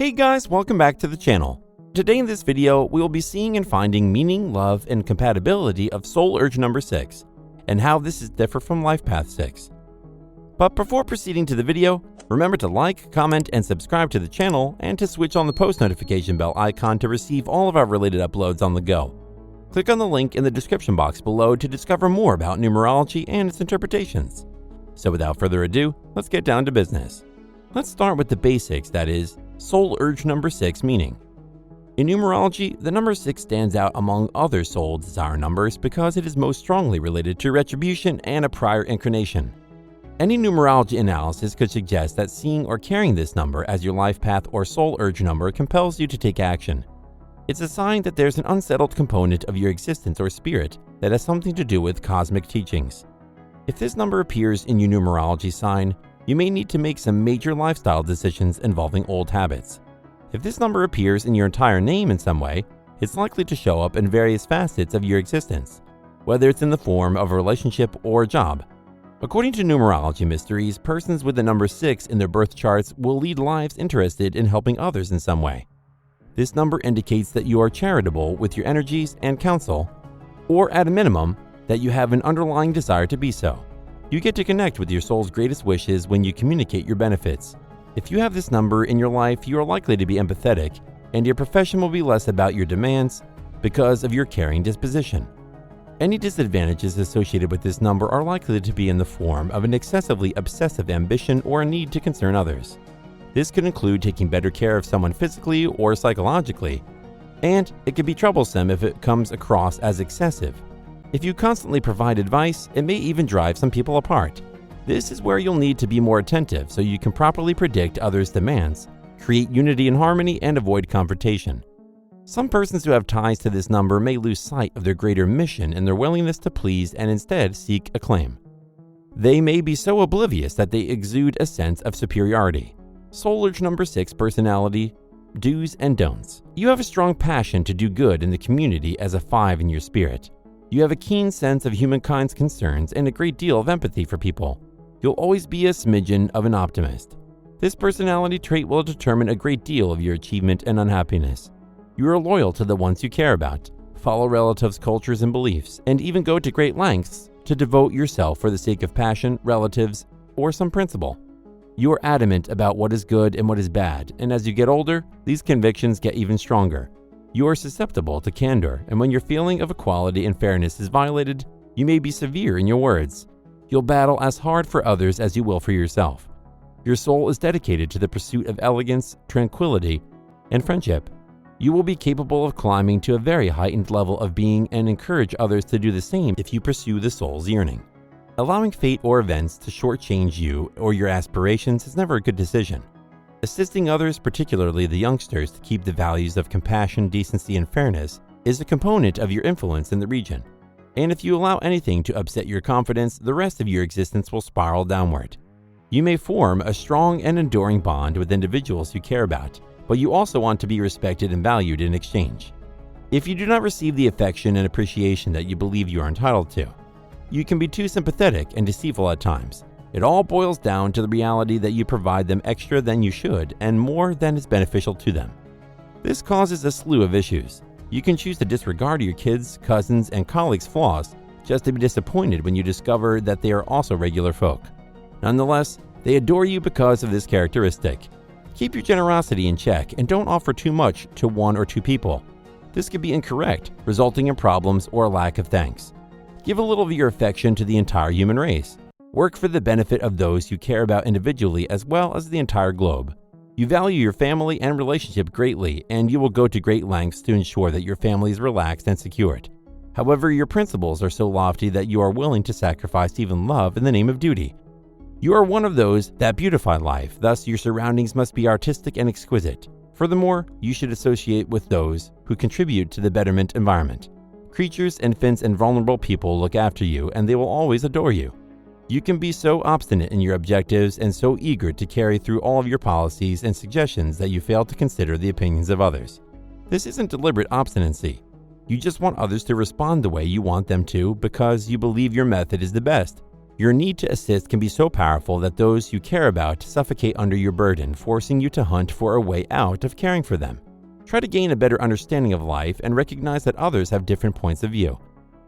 Hey guys, welcome back to the channel. Today in this video, we will be seeing and finding meaning, love, and compatibility of soul urge number 6, and how this is different from life path 6. But before proceeding to the video, remember to like, comment, and subscribe to the channel, and to switch on the post notification bell icon to receive all of our related uploads on the go. Click on the link in the description box below to discover more about numerology and its interpretations. So without further ado, let's get down to business. Let's start with the basics, that is, soul urge number 6 meaning. In numerology, the number 6 stands out among other soul desire numbers because it is most strongly related to retribution and a prior incarnation. Any numerology analysis could suggest that seeing or carrying this number as your life path or soul urge number compels you to take action. It's a sign that there's an unsettled component of your existence or spirit that has something to do with cosmic teachings. If this number appears in your numerology sign, you may need to make some major lifestyle decisions involving old habits. If this number appears in your entire name in some way, it's likely to show up in various facets of your existence, whether it's in the form of a relationship or a job. According to numerology mysteries, persons with the number 6 in their birth charts will lead lives interested in helping others in some way. This number indicates that you are charitable with your energies and counsel, or at a minimum, that you have an underlying desire to be so. You get to connect with your soul's greatest wishes when you communicate your benefits. If you have this number in your life, you are likely to be empathetic, and your profession will be less about your demands because of your caring disposition. Any disadvantages associated with this number are likely to be in the form of an excessively obsessive ambition or a need to concern others. This could include taking better care of someone physically or psychologically, and it can be troublesome if it comes across as excessive. If you constantly provide advice, it may even drive some people apart. This is where you'll need to be more attentive so you can properly predict others' demands, create unity and harmony, and avoid confrontation. Some persons who have ties to this number may lose sight of their greater mission in their willingness to please and instead seek acclaim. They may be so oblivious that they exude a sense of superiority. Soul urge number 6 personality, do's and don'ts. You have a strong passion to do good in the community as a 5 in your spirit. You have a keen sense of humankind's concerns and a great deal of empathy for people. You'll always be a smidgen of an optimist. This personality trait will determine a great deal of your achievement and unhappiness. You are loyal to the ones you care about, follow relatives' cultures and beliefs, and even go to great lengths to devote yourself for the sake of passion, relatives, or some principle. You are adamant about what is good and what is bad, and as you get older, these convictions get even stronger. You are susceptible to candor, and when your feeling of equality and fairness is violated, you may be severe in your words. You'll battle as hard for others as you will for yourself. Your soul is dedicated to the pursuit of elegance, tranquility, and friendship. You will be capable of climbing to a very heightened level of being and encourage others to do the same if you pursue the soul's yearning. Allowing fate or events to shortchange you or your aspirations is never a good decision. Assisting others, particularly the youngsters, to keep the values of compassion, decency, and fairness is a component of your influence in the region. And if you allow anything to upset your confidence, the rest of your existence will spiral downward. You may form a strong and enduring bond with individuals you care about, but you also want to be respected and valued in exchange. If you do not receive the affection and appreciation that you believe you are entitled to, you can be too sympathetic and deceitful at times. It all boils down to the reality that you provide them extra than you should and more than is beneficial to them. This causes a slew of issues. You can choose to disregard your kids, cousins, and colleagues' flaws just to be disappointed when you discover that they are also regular folk. Nonetheless, they adore you because of this characteristic. Keep your generosity in check and don't offer too much to one or two people. This could be incorrect, resulting in problems or a lack of thanks. Give a little of your affection to the entire human race. Work for the benefit of those you care about individually as well as the entire globe. You value your family and relationship greatly, and you will go to great lengths to ensure that your family is relaxed and secured. However, your principles are so lofty that you are willing to sacrifice even love in the name of duty. You are one of those that beautify life, thus your surroundings must be artistic and exquisite. Furthermore, you should associate with those who contribute to the betterment environment. Creatures, infants, and vulnerable people look after you, and they will always adore you. You can be so obstinate in your objectives and so eager to carry through all of your policies and suggestions that you fail to consider the opinions of others. This isn't deliberate obstinacy. You just want others to respond the way you want them to because you believe your method is the best. Your need to assist can be so powerful that those you care about suffocate under your burden, forcing you to hunt for a way out of caring for them. Try to gain a better understanding of life and recognize that others have different points of view.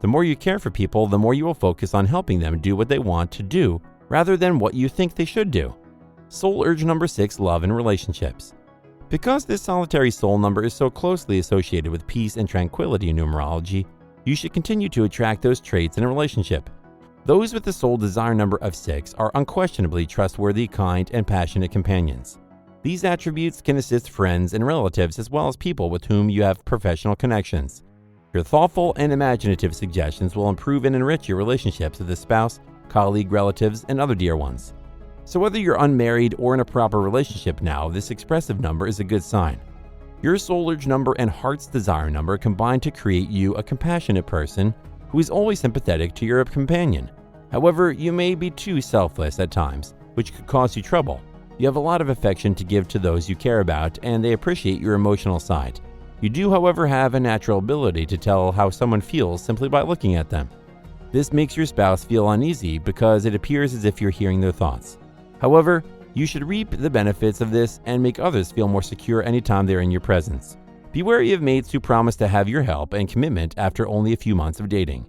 The more you care for people, the more you will focus on helping them do what they want to do rather than what you think they should do. Soul urge number 6, love and relationships. Because this solitary soul number is so closely associated with peace and tranquility in numerology, you should continue to attract those traits in a relationship. Those with the soul desire number of 6 are unquestionably trustworthy, kind, and passionate companions. These attributes can assist friends and relatives as well as people with whom you have professional connections. Your thoughtful and imaginative suggestions will improve and enrich your relationships with a spouse, colleague, relatives, and other dear ones. So whether you're unmarried or in a proper relationship now, this expressive number is a good sign. Your soul urge number and heart's desire number combine to create you a compassionate person who is always sympathetic to your companion. However, you may be too selfless at times, which could cause you trouble. You have a lot of affection to give to those you care about, and they appreciate your emotional side. You do, however, have a natural ability to tell how someone feels simply by looking at them. This makes your spouse feel uneasy because it appears as if you're hearing their thoughts. However, you should reap the benefits of this and make others feel more secure anytime they're in your presence. Be wary of mates who promise to have your help and commitment after only a few months of dating.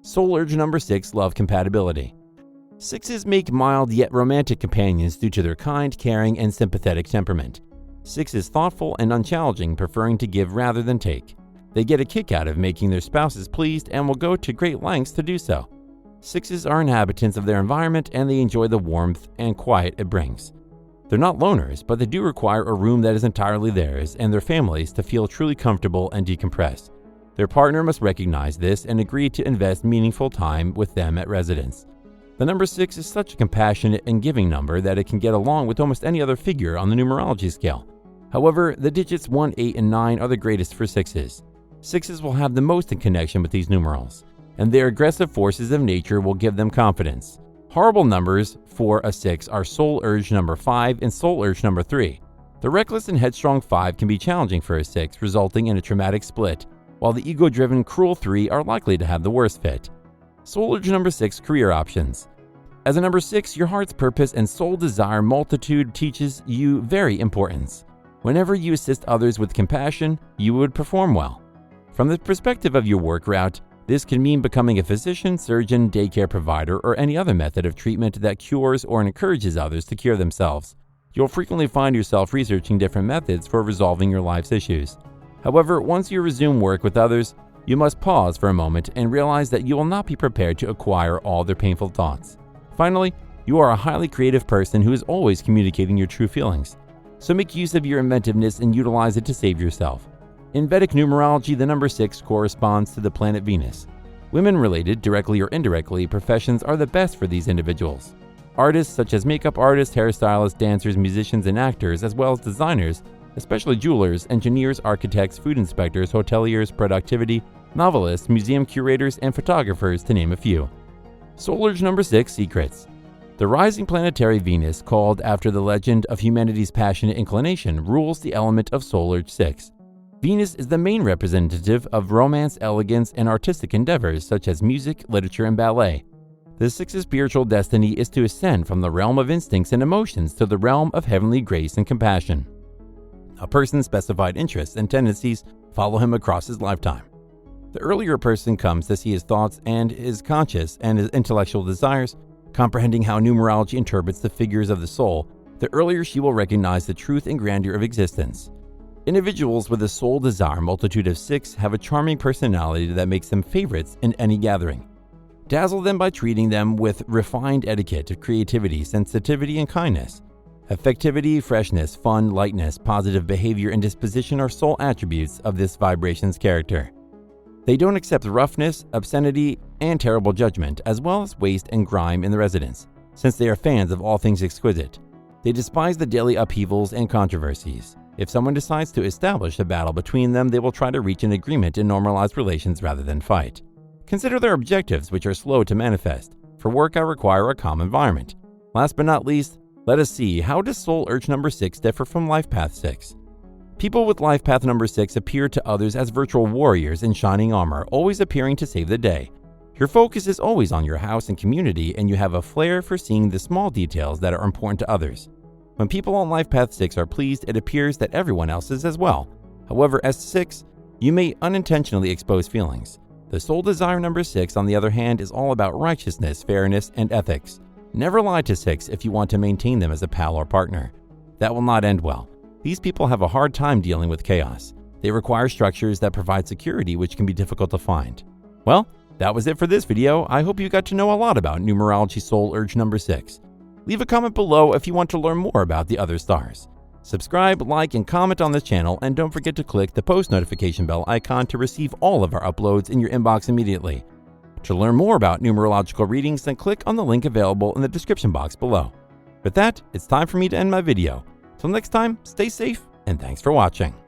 Soul urge number 6, love compatibility. 6s make mild yet romantic companions due to their kind, caring, and sympathetic temperament. 6 is thoughtful and unchallenging, preferring to give rather than take. They get a kick out of making their spouses pleased and will go to great lengths to do so. 6s are inhabitants of their environment and they enjoy the warmth and quiet it brings. They're not loners, but they do require a room that is entirely theirs and their families to feel truly comfortable and decompress. Their partner must recognize this and agree to invest meaningful time with them at residence. The number 6 is such a compassionate and giving number that it can get along with almost any other figure on the numerology scale. However, the digits 1, 8, and 9 are the greatest for 6s. 6s will have the most in connection with these numerals, and their aggressive forces of nature will give them confidence. Horrible numbers for a 6 are soul urge number 5 and soul urge number 3. The reckless and headstrong 5 can be challenging for a 6, resulting in a traumatic split, while the ego-driven cruel 3 are likely to have the worst fit. Soul urge number 6, career options. As a number 6, your heart's purpose and soul desire multitude teaches you very importance. Whenever you assist others with compassion, you would perform well. From the perspective of your work route, this can mean becoming a physician, surgeon, daycare provider, or any other method of treatment that cures or encourages others to cure themselves. You'll frequently find yourself researching different methods for resolving your life's issues. However, once you resume work with others, you must pause for a moment and realize that you will not be prepared to acquire all their painful thoughts. Finally, you are a highly creative person who is always communicating your true feelings. So make use of your inventiveness and utilize it to save yourself. In Vedic numerology, the number 6 corresponds to the planet Venus. Women-related, directly or indirectly, professions are the best for these individuals. Artists such as makeup artists, hairstylists, dancers, musicians, and actors, as well as designers, especially jewelers, engineers, architects, food inspectors, hoteliers, productivity, novelists, museum curators, and photographers, to name a few. Soul urge number 6, secrets. The rising planetary Venus, called after the legend of humanity's passionate inclination, rules the element of soul urge 6. Venus is the main representative of romance, elegance, and artistic endeavors such as music, literature, and ballet. The 6's spiritual destiny is to ascend from the realm of instincts and emotions to the realm of heavenly grace and compassion. A person's specified interests and tendencies follow him across his lifetime. The earlier a person comes to see his thoughts and his conscious and his intellectual desires, comprehending how numerology interprets the figures of the soul, the earlier she will recognize the truth and grandeur of existence. Individuals with a soul desire multitude of 6 have a charming personality that makes them favorites in any gathering. Dazzle them by treating them with refined etiquette of creativity, sensitivity, and kindness. Affectivity, freshness, fun, lightness, positive behavior, and disposition are soul attributes of this vibration's character. They don't accept roughness, obscenity, and terrible judgment, as well as waste and grime in the residence, since they are fans of all things exquisite. They despise the daily upheavals and controversies. If someone decides to establish a battle between them, they will try to reach an agreement and normalize relations rather than fight. Consider their objectives, which are slow to manifest. For work, I require a calm environment. Last but not least, let us see, how does soul urge number 6 differ from life path 6? People with life path number 6 appear to others as virtual warriors in shining armor, always appearing to save the day. Your focus is always on your house and community, and you have a flair for seeing the small details that are important to others. When people on Life Path 6 are pleased, it appears that everyone else is as well. However, as 6, you may unintentionally expose feelings. The soul desire number 6, on the other hand, is all about righteousness, fairness, and ethics. Never lie to 6 if you want to maintain them as a pal or partner. That will not end well. These people have a hard time dealing with chaos. They require structures that provide security, which can be difficult to find. Well, that was it for this video. I hope you got to know a lot about numerology soul urge number 6. Leave a comment below if you want to learn more about the other stars. Subscribe, like, and comment on this channel, and don't forget to click the post notification bell icon to receive all of our uploads in your inbox immediately. To learn more about numerological readings, then click on the link available in the description box below. With that, it's time for me to end my video. Till next time, stay safe, and thanks for watching.